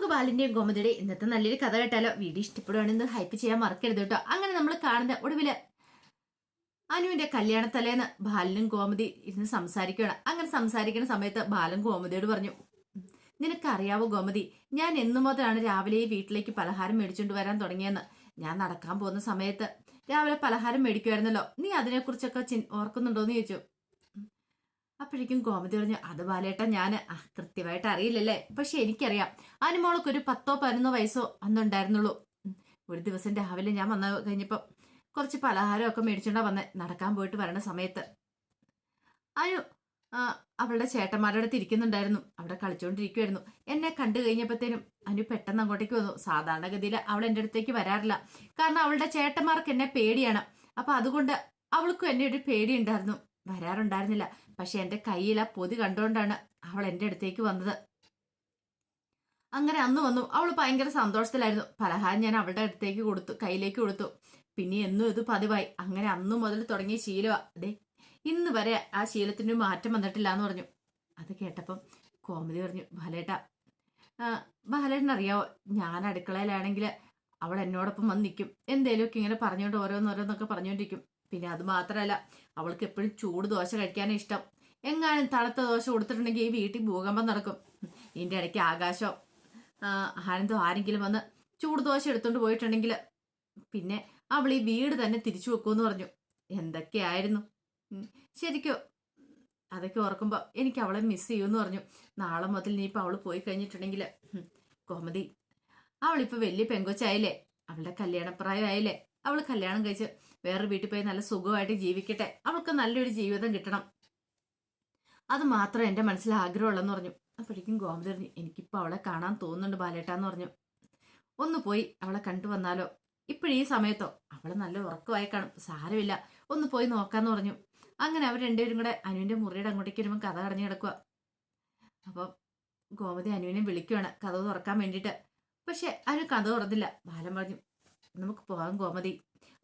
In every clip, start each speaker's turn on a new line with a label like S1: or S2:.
S1: നമുക്ക് ബാലിന്റെയും ഗോമതിയുടെയും ഇന്നത്തെ നല്ലൊരു കഥ കേട്ടാലോ? വീഡിയോ ഇഷ്ടപ്പെടുവാണെന്ന് ഹൈപ്പ് ചെയ്യാൻ മറക്കരുത് കേട്ടോ. അങ്ങനെ നമ്മൾ കാണുന്ന ഒടുവില് അനുവിന്റെ കല്യാണത്തലേന്ന് ബാലനും ഗോമതി ഇരുന്ന് സംസാരിക്കുകയാണ്. അങ്ങനെ സംസാരിക്കുന്ന സമയത്ത് ബാലൻ ഗോമതിയോട് പറഞ്ഞു, നിനക്കറിയാവോ ഗോമതി, ഞാൻ എന്നു മുതലാണ് രാവിലെ ഈ വീട്ടിലേക്ക് പലഹാരം മേടിച്ചുകൊണ്ട് വരാൻ തുടങ്ങിയെന്ന്. ഞാൻ നടക്കാൻ പോകുന്ന സമയത്ത് രാവിലെ പലഹാരം മേടിക്കുമായിരുന്നല്ലോ, നീ അതിനെക്കുറിച്ചൊക്കെ ഓർക്കുന്നുണ്ടോന്ന് ചോദിച്ചു. അപ്പോഴേക്കും ഗോമതി പറഞ്ഞു, അത് ബാലേട്ട ഞാൻ കൃത്യമായിട്ട് അറിയില്ലല്ലേ, പക്ഷെ എനിക്കറിയാം അനുമോൾക്ക് ഒരു 10-11 വയസ്സോ അന്നുണ്ടായിരുന്നുള്ളൂ. ഒരു ദിവസം രാവിലെ ഞാൻ വന്ന കഴിഞ്ഞപ്പോൾ കുറച്ച് പലഹാരമൊക്കെ മേടിച്ചോണ്ടാ വന്നേ. നടക്കാൻ പോയിട്ട് വരണ സമയത്ത് അനു അവളുടെ ചേട്ടന്മാരുടെ അടുത്ത് ഇരിക്കുന്നുണ്ടായിരുന്നു, അവിടെ കളിച്ചുകൊണ്ടിരിക്കുമായിരുന്നു. എന്നെ കണ്ടു കഴിഞ്ഞപ്പോഴത്തേനും അനു പെട്ടെന്ന് അങ്ങോട്ടേക്ക് വന്നു. സാധാരണഗതിയിൽ അവൾ എൻ്റെ അടുത്തേക്ക് വരാറില്ല, കാരണം അവളുടെ ചേട്ടന്മാർക്ക് എന്നെ പേടിയാണ്. അപ്പൊ അതുകൊണ്ട് അവൾക്കും എന്നെ ഒരു പേടി ഉണ്ടായിരുന്നു, വരാറുണ്ടായിരുന്നില്ല. പക്ഷെ എൻ്റെ കയ്യിൽ ആ പൊതി കണ്ടുകൊണ്ടാണ് അവൾ എൻ്റെ അടുത്തേക്ക് വന്നത്. അങ്ങനെ അന്ന് വന്നു. അവൾ ഭയങ്കര സന്തോഷത്തിലായിരുന്നു. പലഹാരം ഞാൻ അവളുടെ അടുത്തേക്ക് കൊടുത്തു, കയ്യിലേക്ക് കൊടുത്തു. പിന്നെ എന്നും ഇത് പതിവായി. അങ്ങനെ അന്നു മുതൽ തുടങ്ങിയ ശീലമാ. അതെ, ഇന്ന് വരെ ആ ശീലത്തിന് മാറ്റം വന്നിട്ടില്ല എന്ന് പറഞ്ഞു. അത് കേട്ടപ്പം കോമതി പറഞ്ഞു, ബാലേട്ടാ, ബാലേട്ടനറിയാവോ, ഞാൻ അടുക്കളയിലാണെങ്കിൽ അവൾ എന്നോടൊപ്പം വന്ന് നിൽക്കും. എന്തേലുമൊക്കെ ഇങ്ങനെ പറഞ്ഞുകൊണ്ട് ഓരോന്നോരോന്നൊക്കെ പറഞ്ഞുകൊണ്ടിരിക്കും. പിന്നെ അത് മാത്രമല്ല, അവൾക്ക് എപ്പോഴും ചൂട് ദോശ കഴിക്കാനും ഇഷ്ടം. എങ്ങാനും തണുത്ത ദോശ കൊടുത്തിട്ടുണ്ടെങ്കിൽ ഈ വീട്ടിൽ ഭൂകമ്പം നടക്കും. ഇതിൻ്റെ ഇടയ്ക്ക് ആകാശോ ആനന്ദോ ആരെങ്കിലും വന്ന് ചൂട് ദോശ എടുത്തോണ്ട് പോയിട്ടുണ്ടെങ്കിൽ പിന്നെ അവൾ ഈ വീട് തന്നെ തിരിച്ചു വെക്കുമെന്ന് പറഞ്ഞു. എന്തൊക്കെയായിരുന്നു ശരിക്കും. അതൊക്കെ ഓർക്കുമ്പോൾ എനിക്ക് അവളെ മിസ് ചെയ്യുമെന്ന് പറഞ്ഞു. നാളെ മുതൽ ഇനിയിപ്പോൾ അവൾ പോയി കഴിഞ്ഞിട്ടുണ്ടെങ്കിൽ കോമതി, അവളിപ്പോൾ വലിയ പെങ്കൊച്ചായില്ലേ, അവളുടെ കല്യാണപ്രായമായില്ലേ, അവൾ കല്യാണം കഴിച്ച് വേറൊരു വീട്ടിൽ പോയി നല്ല സുഖമായിട്ട് ജീവിക്കട്ടെ, അവൾക്ക് നല്ലൊരു ജീവിതം കിട്ടണം, അത് മാത്രം എൻ്റെ മനസ്സിൽ ആഗ്രഹമുള്ളെന്ന് പറഞ്ഞു. അപ്പോഴേക്കും ഗോമതി പറഞ്ഞു, എനിക്കിപ്പോൾ അവളെ കാണാൻ തോന്നുന്നുണ്ട് ബാലേട്ടാന്ന് പറഞ്ഞു. ഒന്ന് പോയി അവളെ കണ്ടു വന്നാലോ? ഇപ്പോഴീ സമയത്തോ? അവൾ നല്ല ഉറക്കമായി കാണും, സാരമില്ല, ഒന്ന് പോയി നോക്കാന്ന് പറഞ്ഞു. അങ്ങനെ അവർ രണ്ടുപേരും കൂടെ അനുവിൻ്റെ മുറിയുടെ അങ്ങോട്ടേക്ക് വരുമ്പോൾ കഥ കടഞ്ഞു കിടക്കുക. അപ്പം ഗോമതി അനുവിനെ വിളിക്കുവാണ് കഥ തുറക്കാൻ വേണ്ടിയിട്ട്. പക്ഷെ അനു കഥ തുറന്നില്ല. ബാലൻ പറഞ്ഞു, നമുക്ക് പോകാം ഗോമതി,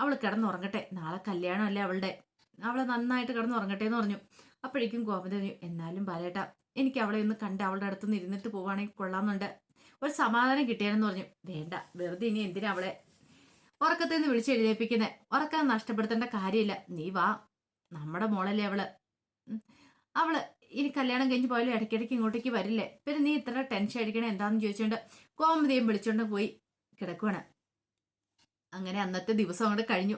S1: അവൾ കിടന്നുറങ്ങട്ടെ, നാളെ കല്യാണമല്ലേ അവളുടെ, അവളെ നന്നായിട്ട് കിടന്നുറങ്ങട്ടെ എന്ന് പറഞ്ഞു. അപ്പോഴേക്കും ഗോമതി പറഞ്ഞു, എന്നാലും ബാലേട്ട, എനിക്ക് അവളെ ഒന്ന് കണ്ട് അവളുടെ അടുത്തുനിന്ന് ഇരുന്നിട്ട് പോവാണെങ്കിൽ കൊള്ളാമെന്നുണ്ട്, ഒരു സമാധാനം കിട്ടിയാലെന്ന് പറഞ്ഞു. വേണ്ട, വെറുതെ ഇനി എന്തിനാ അവളെ ഉറക്കത്തിൽ നിന്ന് വിളിച്ചെഴുന്നേൽപ്പിക്കുന്നത്, ഉറക്കം നഷ്ടപ്പെടുത്തേണ്ട കാര്യമില്ല, നീ വാ, നമ്മുടെ മോളല്ലേ അവള്, അവള് ഇനി കല്യാണം കഴിഞ്ഞ് പോയാലും ഇടയ്ക്കിടയ്ക്ക് ഇങ്ങോട്ടേക്ക് വരില്ലേ, പിന്നെ നീ ഇത്ര ടെൻഷൻ അടിക്കണേ എന്താന്ന് ചോദിച്ചുകൊണ്ട് ഗോമതിയും വിളിച്ചോണ്ട് പോയി കിടക്കുവാണ്. അങ്ങനെ അന്നത്തെ ദിവസം അങ്ങോട്ട് കഴിഞ്ഞു.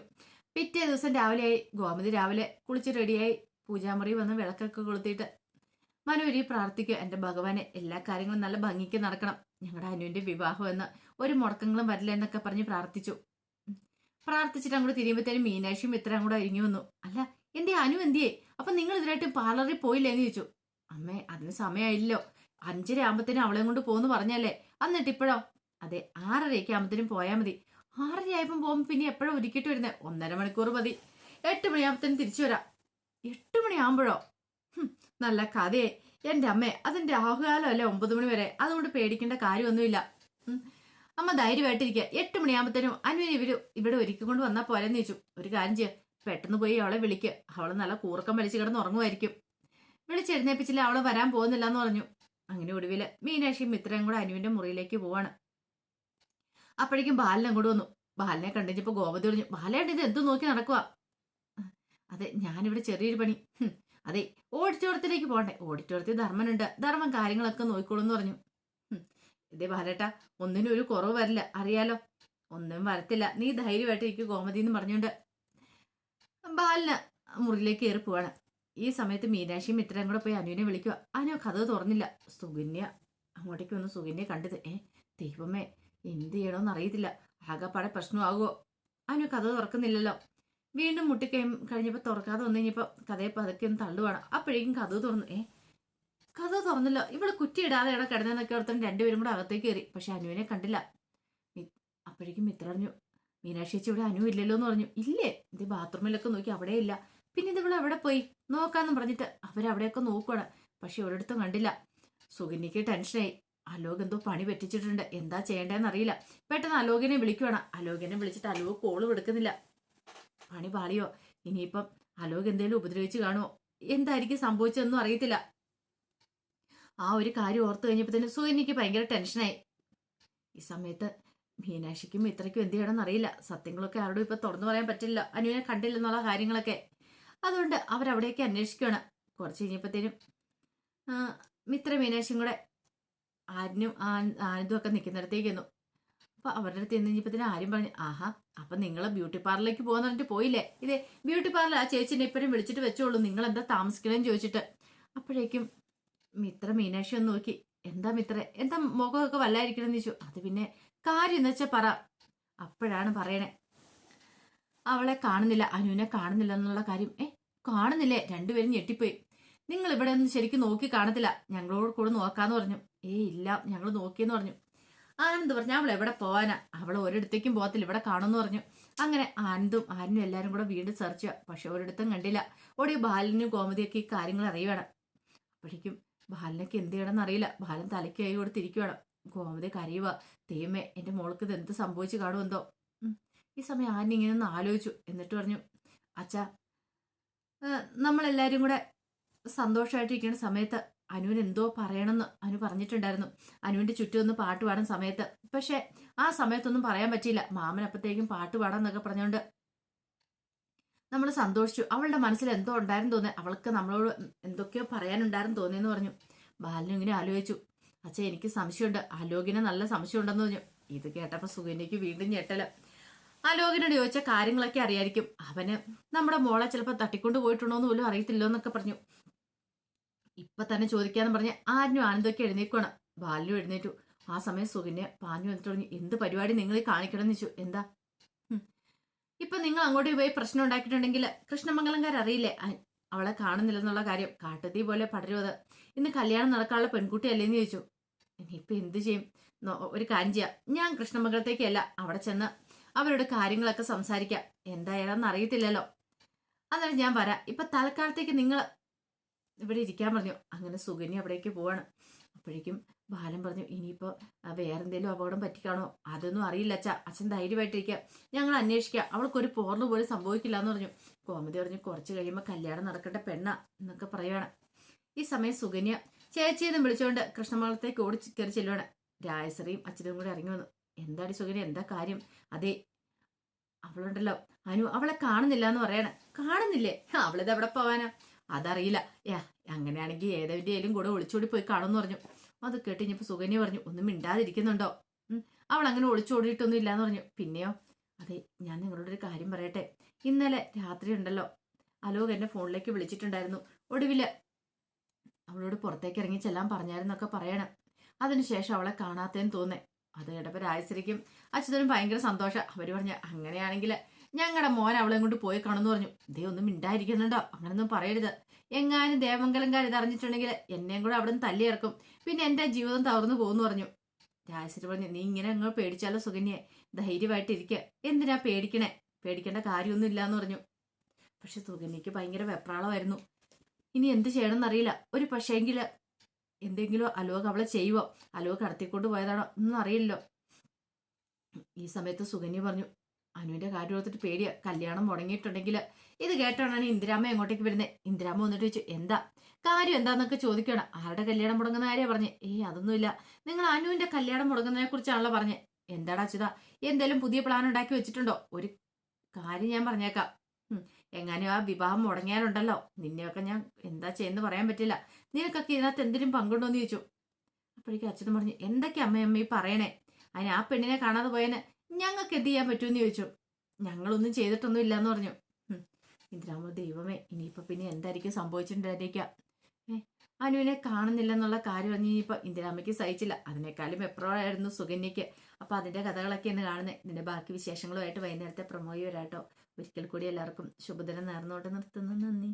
S1: പിറ്റേ ദിവസം രാവിലെയായി. ഗോമതി രാവിലെ കുളിച്ച് റെഡിയായി പൂജാമുറി വന്ന് വിളക്കൊക്കെ കൊളുത്തിയിട്ട് മനോരി പ്രാർത്ഥിക്കുക, എൻ്റെ ഭഗവാനെ എല്ലാ കാര്യങ്ങളും നല്ല ഭംഗിക്ക് നടക്കണം, ഞങ്ങളുടെ അനുവിന്റെ വിവാഹം എന്ന് ഒരു മുടക്കങ്ങളും വരില്ല എന്നൊക്കെ പറഞ്ഞ് പ്രാർത്ഥിച്ചു. പ്രാർത്ഥിച്ചിട്ട് അങ്ങോട്ട് തിരിയുമ്പോഴത്തേനും മീനാക്ഷിയും ഇത്രയും കൂടെ അരിഞ്ഞു വന്നു. അല്ല, എൻ്റെ അനു എന്തിയേ, അപ്പൊ നിങ്ങൾ ഇതിനായിട്ട് പാർലറിൽ പോയില്ലേന്ന് ചോദിച്ചു. അമ്മേ, അതിന് സമയമായില്ലോ, 5:30 ആകുമ്പത്തേനും അവളെയും കൊണ്ട് പോകുന്നു പറഞ്ഞല്ലേ, എന്നിട്ട് ഇപ്പോഴോ? അതെ, 6:30 ആകുമ്പത്തേനും പോയാൽ മതി. 6:30 ആയപ്പം പോകുമ്പോൾ പിന്നെ എപ്പോഴും ഒരുക്കിട്ട് വരുന്നത്, 1.5 മണിക്കൂർ മതി, 8 മണിയാകുമ്പത്തേനും തിരിച്ചു വരാം. 8 മണിയാകുമ്പോഴോ? നല്ല കഥയെ എൻ്റെ അമ്മേ, അതിൻ്റെ ആഹുകാലം അല്ലേ 9 മണി വരെ, അതുകൊണ്ട് പേടിക്കേണ്ട കാര്യമൊന്നുമില്ല. അമ്മ ധൈര്യമായിട്ടിരിക്കുക, 8 മണിയാകുമ്പത്തേനും അനുവിന് ഇവിടെ ഒരുക്കിക്കൊണ്ട് വന്നാൽ പോരെന്ന് ചോദിച്ചു. ഒരു കാര്യം ചെയ്യുക, പെട്ടെന്ന് പോയി അവളെ വിളിക്കുക, അവള് നല്ല കൂർക്കം വലിച്ചു കിടന്ന് ഉറങ്ങുമായിരിക്കും, വിളിച്ചെഴുന്നേപ്പിച്ചില്ല അവള് വരാൻ പോകുന്നില്ല എന്ന് പറഞ്ഞു. അങ്ങനെ ഒടുവില് മീനാക്ഷിയും മിത്രയും കൂടെ അനുവിന്റെ മുറിയിലേക്ക് പോവാണ്. അപ്പോഴേക്കും ബാലൻ അങ്ങോട്ട് വന്നു. ബാലനെ കണ്ടിച്ചപ്പോ ഗോമതി പറഞ്ഞു, ബാലേട്ടൻ ഇത് എന്ത് നോക്കി നടക്കുക? അതെ, ഞാനിവിടെ ചെറിയൊരു പണി. അതെ, ഓഡിറ്റോറിയത്തിലേക്ക് പോകണ്ടേ, ഓഡിറ്റോറിയത്തിൽ ധർമ്മനുണ്ട്, ധർമ്മൻ കാര്യങ്ങളൊക്കെ നോക്കിക്കോളൂ എന്ന് പറഞ്ഞു. ഇതേ ബാലേട്ട, ഒന്നിനും ഒരു കുറവ് വരില്ല, അറിയാലോ, ഒന്നും വരത്തില്ല, നീ ധൈര്യമായിട്ട് ഇരിക്കും ഗോമതി എന്ന് പറഞ്ഞുകൊണ്ട് ബാലന് മുറിയിലേക്ക് കയറി പോവാണ്. ഈ സമയത്ത് മീനാക്ഷിയും മിത്രയും കൂടെ പോയി അനുവിനെ വിളിക്കുക. അനു കഥ തുറന്നില്ല. സുകന്യ അങ്ങോട്ടേക്ക് വന്ന് സുകന്യെ കണ്ടത്, ദൈവമേ, എന്ത് ചെയ്യണമെന്ന് അറിയത്തില്ല, ആകെപ്പാടെ പ്രശ്നമാകുമോ? അനു കഥ തുറക്കുന്നില്ലല്ലോ. വീണ്ടും കഴിഞ്ഞപ്പോൾ തുറക്കാതെ വന്നു കഴിഞ്ഞപ്പോൾ കഥയെ പതുക്കെ ഒന്ന് തള്ളുവാണ്. അപ്പോഴേക്കും കഥ തുറന്നു. കഥ തുറന്നല്ലോ, ഇവിടെ കുറ്റിയിടാതെ ഇട കിടന്നെന്നൊക്കെ ഓർത്തും രണ്ടുപേരും കൂടെ അകത്തേക്ക് കയറി. പക്ഷെ അനുവിനെ കണ്ടില്ല. അപ്പോഴേക്കും മിത്ര പറഞ്ഞു, മീനാക്ഷി ചേച്ചി ഇവിടെ അനു ഇല്ലല്ലോ എന്ന് പറഞ്ഞു. ഇല്ലേ, ഇത് ബാത്റൂമിലൊക്കെ നോക്കി അവിടെ ഇല്ല, പിന്നെ ഇത് ഇവിടെ എവിടെ പോയി നോക്കാന്നും പറഞ്ഞിട്ട് അവരവിടെയൊക്കെ നോക്കുവാണ്. പക്ഷെ ഒരിടത്തും കണ്ടില്ല. സുകന്യക്ക് ടെൻഷനായി. അലോക് എന്തോ പണി പറ്റിച്ചിട്ടുണ്ട്, എന്താ ചെയ്യേണ്ടതെന്ന് അറിയില്ല. പെട്ടെന്ന് അലോകിനെ വിളിക്കുവാണ്. അലോകിനെ വിളിച്ചിട്ട് അലോക് കോളും എടുക്കുന്നില്ല. പണി പാളിയോ? ഇനിയിപ്പം അലോക് എന്തേലും ഉപദ്രവിച്ച് കാണുമോ? എന്തായിരിക്കും സംഭവിച്ചതെന്നും അറിയത്തില്ല. ആ ഒരു കാര്യം ഓർത്തു കഴിഞ്ഞപ്പോൾ തന്നെ സുകന്യക്ക് ഭയങ്കര ടെൻഷനായി. ഈ സമയത്ത് മീനാക്ഷിക്കും ഇത്രയ്ക്കും എന്ത് ചെയ്യണമെന്ന് അറിയില്ല. സത്യങ്ങളൊക്കെ ആരോടും ഇപ്പൊ തുറന്നു പറയാൻ പറ്റില്ല, അനുവിനെ കണ്ടില്ലെന്നുള്ള കാര്യങ്ങളൊക്കെ. അതുകൊണ്ട് അവരവിടേക്ക് അന്വേഷിക്കുകയാണ്. കുറച്ച് കഴിഞ്ഞപ്പോഴത്തേനും മിത്ര മീനാക്ഷിയും കൂടെ ആനന്ദും ഒക്കെ നിൽക്കുന്നിടത്തേക്ക് ചെന്നു. അപ്പൊ അവരുടെ അടുത്ത് ചെന്ന് കഴിഞ്ഞപ്പത്തിന് ആരും പറഞ്ഞു, ആഹാ അപ്പൊ നിങ്ങൾ ബ്യൂട്ടി പാർലറിലേക്ക് പോകാന്ന് പറഞ്ഞിട്ട് പോയില്ലേ? ഇതേ ബ്യൂട്ടി പാർലർ ആ ചേച്ചിനെ ഇപ്പഴും വിളിച്ചിട്ട് വെച്ചോളൂ, നിങ്ങൾ എന്താ താമസിക്കണമെന്ന് ചോദിച്ചിട്ട്. അപ്പോഴേക്കും മിത്ര മീനാക്ഷി ഒന്ന് നോക്കി, എന്താ മിത്ര, എന്താ മുഖമൊക്കെ വല്ലായിരിക്കണമെന്ന് ചോദിച്ചു. അത് പിന്നെ കാര്യം എന്ന് വെച്ചാൽ പറ. അപ്പോഴാണ് പറയണേ, അവളെ കാണുന്നില്ല, അനുവിനെ കാണുന്നില്ല എന്നുള്ള കാര്യം. കാണുന്നില്ലേ? രണ്ടുപേരും ഞെട്ടിപ്പോയി. നിങ്ങൾ ഇവിടെ ഒന്നും ശരിക്കും നോക്കി കാണത്തില്ല, ഞങ്ങളോട് കൂടെ നോക്കാന്ന് പറഞ്ഞു. ഇല്ല ഞങ്ങൾ നോക്കിയെന്ന് പറഞ്ഞു. ആനന്ദ് പറഞ്ഞു, അവൾ എവിടെ പോവാനാ, അവൾ ഒരിടത്തേക്കും പോകത്തില്ല, ഇവിടെ കാണുമെന്ന് പറഞ്ഞു. അങ്ങനെ ആനന്ദും എല്ലാവരും കൂടെ വീണ്ടും സെർച്ച് ചെയ്യുക. പക്ഷെ ഒരിടത്തും കണ്ടില്ല. ഓടി ബാലനും ഗോമതിയൊക്കെ ഈ കാര്യങ്ങൾ അറിയുവാണ്. അപ്പോഴേക്കും ബാലനൊക്കെ എന്ത് ചെയ്യണമെന്ന് അറിയില്ല. ബാലൻ തലയ്ക്ക് കൈ കൊടുത്തിരിക്കുവാണ്. ഗോമതി കരയുക, ദൈവമേ എൻ്റെ മോൾക്ക് ഇത് എന്ത് സംഭവിച്ചു കാണുമെന്തോ. ഈ സമയം ആന ഇങ്ങനെ ഒന്ന് ആലോചിച്ചു. എന്നിട്ട് പറഞ്ഞു, അച്ഛാ നമ്മളെല്ലാവരും കൂടെ സന്തോഷമായിട്ടിരിക്കുന്ന സമയത്ത് അനുവിന് എന്തോ പറയണമെന്ന് അനു പറഞ്ഞിട്ടുണ്ടായിരുന്നു. അനുവിന്റെ ചുറ്റും ഒന്ന് പാട്ട് പാടുന്ന സമയത്ത്. പക്ഷെ ആ സമയത്തൊന്നും പറയാൻ പറ്റിയില്ല. മാമൻ അപ്പത്തേക്കും പാട്ട് പാടാന്നൊക്കെ പറഞ്ഞുകൊണ്ട് നമ്മൾ സന്തോഷിച്ചു. അവളുടെ മനസ്സിൽ എന്തോ ഉണ്ടായിരുന്നു തോന്നി, അവൾക്ക് നമ്മളോട് എന്തൊക്കെയോ പറയാനുണ്ടായിരുന്നു തോന്നിയെന്ന് പറഞ്ഞു. ബാലനും ഇങ്ങനെ ആലോചിച്ചു. അച്ഛാ എനിക്ക് സംശയമുണ്ട്, അലോകിന് നല്ല സംശയം ഉണ്ടെന്ന് പറഞ്ഞു. ഇത് കേട്ടപ്പോ സുകന്യക്ക് വീണ്ടും ഞെട്ടല്. അലോകിനോട് ചോദിച്ച കാര്യങ്ങളൊക്കെ അറിയായിരിക്കും. അവന് നമ്മുടെ മോളെ ചിലപ്പോൾ തട്ടിക്കൊണ്ട് പോയിട്ടുണ്ടോന്ന് പോലും അറിയത്തില്ലോ എന്നൊക്കെ പറഞ്ഞു. ഇപ്പൊ തന്നെ ചോദിക്കാന്ന് പറഞ്ഞ് ആരും ആനന്ദമൊക്കെ എഴുന്നേക്കുവാണ്. ബാലനും എഴുന്നേറ്റു. ആ സമയം സുകന്യ പാഞ്ഞു വന്നിട്ട് പറഞ്ഞു, എന്ത് പരിപാടി നിങ്ങൾ കാണിക്കണം എന്ന് ചോദിച്ചു. എന്താ ഇപ്പൊ നിങ്ങൾ അങ്ങോട്ട് പോയി പ്രശ്നം ഉണ്ടാക്കിയിട്ടുണ്ടെങ്കിൽ കൃഷ്ണമംഗലംകാർ അറിയില്ലേ അവളെ കാണുന്നില്ലെന്നുള്ള കാര്യം? കാട്ടുതീ പോലെ പടരും അത്. ഇന്ന് കല്യാണം നടക്കാനുള്ള പെൺകുട്ടി അല്ലേന്ന് ചോദിച്ചു. ഇനിയിപ്പൊ എന്ത് ചെയ്യും? ഒരു കാര്യം ചെയ്യാം, ഞാൻ കൃഷ്ണമംഗലത്തേക്കല്ല, അവിടെ ചെന്ന് അവരോട് കാര്യങ്ങളൊക്കെ സംസാരിക്കാം. എന്തായാലും അറിയത്തില്ലല്ലോ. അന്നേരം ഞാൻ വരാം. ഇപ്പൊ തൽക്കാലത്തേക്ക് നിങ്ങൾ ഇവിടെ ഇരിക്കാൻ പറഞ്ഞു. അങ്ങനെ സുകന്യ അവിടേക്ക് പോവാണ്. അപ്പോഴേക്കും ബാലൻ പറഞ്ഞു, ഇനിയിപ്പോ വേറെന്തേലും അപകടം പറ്റിക്കാണോ? അതൊന്നും അറിയില്ല അച്ഛാ, അച്ഛൻ ധൈര്യമായിട്ടിരിക്കുക, ഞങ്ങൾ അന്വേഷിക്കുക, അവൾക്കൊരു പോർന്ന് പോലും സംഭവിക്കില്ല എന്ന് പറഞ്ഞു. ഗോമതി പറഞ്ഞു, കുറച്ച് കഴിയുമ്പോൾ കല്യാണം നടക്കേണ്ട പെണ്ണ എന്നൊക്കെ പറയുവാണ്. ഈ സമയം സുകന്യ ചേച്ചിയെന്ന് വിളിച്ചുകൊണ്ട് കൃഷ്ണമംഗലത്തേക്ക് ഓടി കയറി ചെല്ലുവാണ്. രാജശ്രീയും അച്ഛനും കൂടെ ഇറങ്ങി വന്നു. എന്താടി സുകന്യ, എന്താ കാര്യം? അതെ അവളുണ്ടല്ലോ അനു, അവളെ കാണുന്നില്ല എന്ന് പറയണേ. കാണുന്നില്ലേ? അവളിത് എവിടെ പോവാനാ? അതറിയില്ല. അങ്ങനെയാണെങ്കിൽ ഏതെങ്കിലും കൂടെ ഒളിച്ചോടി പോയി കാണുമെന്ന് പറഞ്ഞു. അത് കേട്ട് ഇനിയിപ്പോ സുകന്യ പറഞ്ഞു, ഒന്നും മിണ്ടാതിരിക്കുന്നുണ്ടോ? അവൾ അങ്ങനെ ഒളിച്ചോടിയിട്ടൊന്നും ഇല്ലാന്ന് പറഞ്ഞു. പിന്നെയോ? അതെ, ഞാൻ നിങ്ങളോടൊരു കാര്യം പറയട്ടെ. ഇന്നലെ രാത്രി ഉണ്ടല്ലോ അലോക് എന്നെ ഫോണിലേക്ക് വിളിച്ചിട്ടുണ്ടായിരുന്നു. ഒടുവില് അവളോട് പുറത്തേക്ക് ഇറങ്ങി ചെല്ലാൻ പറഞ്ഞായിരുന്നൊക്കെ പറയണം. അതിനുശേഷം അവളെ കാണാത്തേന്ന് തോന്നേ. അത് കേട്ടപ്പോൾ രാജശ്രീക്കും അച്ഛനും ഭയങ്കര സന്തോഷം. അവര് പറഞ്ഞു, അങ്ങനെയാണെങ്കിൽ ഞങ്ങളുടെ മോൻ അവളെ കൊണ്ട് പോയി കാണുമെന്ന് പറഞ്ഞു. ഇതേ ഒന്നും മിണ്ടായിരിക്കുന്നുണ്ടോ? അങ്ങനൊന്നും പറയരുത്. എങ്ങാനും ദേവമംഗലംകാർ ഇതറിഞ്ഞിട്ടുണ്ടെങ്കിൽ എന്നെയും കൂടെ അവിടെ നിന്ന് തല്ലിയിറക്കും. പിന്നെ എന്റെ ജീവിതം തകർന്നു പോകുന്നു പറഞ്ഞു. രാജശ്രീ പറഞ്ഞു, നീ ഇങ്ങനെ അങ്ങ് പേടിച്ചാലോ സുകന്യെ, ധൈര്യമായിട്ടിരിക്കുക. എന്തിനാ പേടിക്കണേ? പേടിക്കേണ്ട കാര്യമൊന്നും ഇല്ലാന്ന് പറഞ്ഞു. പക്ഷെ സുകന്യക്ക് ഭയങ്കര വെപ്രാളമായിരുന്നു. ഇനി എന്ത് ചെയ്യണമെന്നറിയില്ല. ഒരു പക്ഷേങ്കില് എന്തെങ്കിലും അലോക് അവളെ ചെയ്യുവോ? അലോക് കടത്തിക്കൊണ്ട് പോയതാണോ ഒന്നും അറിയില്ലോ. ഈ സമയത്ത് സുകന്യ പറഞ്ഞു, അനുവിന്റെ കാര്യം ഓർത്തിട്ട് പേടിയാ, കല്യാണം മുടങ്ങിയിട്ടുണ്ടെങ്കിൽ. ഇത് കേട്ടോണ്ടാണ് ഇന്ദിരാമ്മ എങ്ങോട്ടേക്ക് വരുന്നത്. ഇന്ദിരാമ്മ വന്നിട്ട് ചോദിച്ചു, എന്താ കാര്യം എന്താന്നൊക്കെ ചോദിക്കണം. ആരുടെ കല്യാണം മുടങ്ങുന്ന കാര്യ പറഞ്ഞേ? അതൊന്നുമില്ല, നിങ്ങൾ അനുവിന്റെ കല്യാണം മുടങ്ങുന്നതിനെ കുറിച്ചാണല്ലോ പറഞ്ഞേ. എന്താടാ അച്യുത, എന്തേലും പുതിയ പ്ലാൻ ഉണ്ടാക്കി വെച്ചിട്ടുണ്ടോ? ഒരു കാര്യം ഞാൻ പറഞ്ഞേക്കാം, എങ്ങാനും ആ വിവാഹം മുടങ്ങിയാലുണ്ടല്ലോ നിന്നെയൊക്കെ ഞാൻ എന്താ ചെയ്യുന്ന പറയാൻ പറ്റില്ല. നിനക്കൊക്കെ ഇതിനകത്ത് എന്തിനും പങ്കുണ്ടോന്ന് ചോദിച്ചു. അപ്പോഴേക്കും അച്ഛനും പറഞ്ഞു, എന്തൊക്കെ അമ്മയമ്മ ഈ പറയണേ? അതിന് ആ പെണ്ണിനെ കാണാതെ പോയതിന് ഞങ്ങൾക്ക് എന്ത് ചെയ്യാൻ പറ്റുമെന്ന് ചോദിച്ചു. ഞങ്ങളൊന്നും ചെയ്തിട്ടൊന്നും ഇല്ലാന്ന് പറഞ്ഞു. ഇന്ദിരാമ, ദൈവമേ, ഇനിയിപ്പോ പിന്നെ എന്തായിരിക്കും സംഭവിച്ചിട്ടുണ്ടായിരിക്കുക? അനുവിനെ കാണുന്നില്ലെന്നുള്ള കാര്യം പറഞ്ഞ് ഇനിയിപ്പോ ഇന്ദിരാമയ്ക്ക് സഹിച്ചില്ല. അതിനേക്കാളും എപ്പോഴായിരുന്നു സുകന്യയ്ക്ക്. അപ്പൊ അതിന്റെ കഥകളൊക്കെ ഇന്ന് കാണുന്നത്. ഇതിന്റെ ബാക്കി വിശേഷങ്ങളുമായിട്ട് വൈകുന്നേരത്തെ പ്രൊമോയി വരാട്ടോ. ഒരിക്കൽ കൂടി എല്ലാവർക്കും ശുഭദിനം നേർന്നോട്ട് നിർത്തുന്നു. നന്ദി.